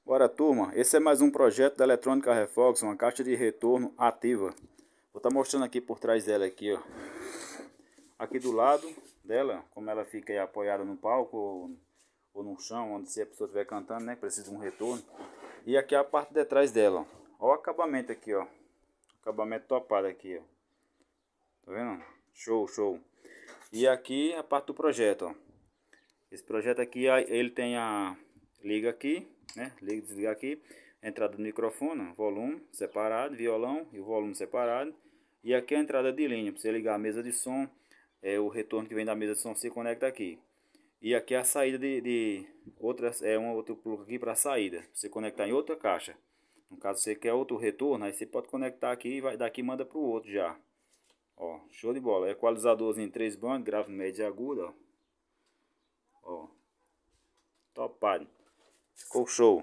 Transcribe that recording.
Bora, turma, esse é mais um projeto da Eletrônica Refox, uma caixa de retorno ativa. Vou estar mostrando aqui por trás dela aqui, ó. Aqui do lado dela, como ela fica aí apoiada no palco ou no chão, onde se a pessoa estiver cantando, né, precisa de um retorno. E aqui é a parte de trás dela, ó. Ó o acabamento aqui, ó. Acabamento topado aqui, ó. Tá vendo? Show, show. E aqui a parte do projeto, ó. Esse projeto aqui, ele tem a liga aqui, né? Liga e desliga aqui. Entrada do microfone, volume separado, violão e o volume separado. E aqui a entrada de linha, para você ligar a mesa de som. O retorno que vem da mesa de som se conecta aqui. E aqui é a saída de outras, um outro plug aqui para saída. Você conectar em outra caixa. No caso você quer outro retorno, aí você pode conectar aqui e vai daqui manda para o outro já. Ó, show de bola. Equalizadorzinho em 3 bandas, grave, médio e agudo, ó. Ó, topado. Ficou show.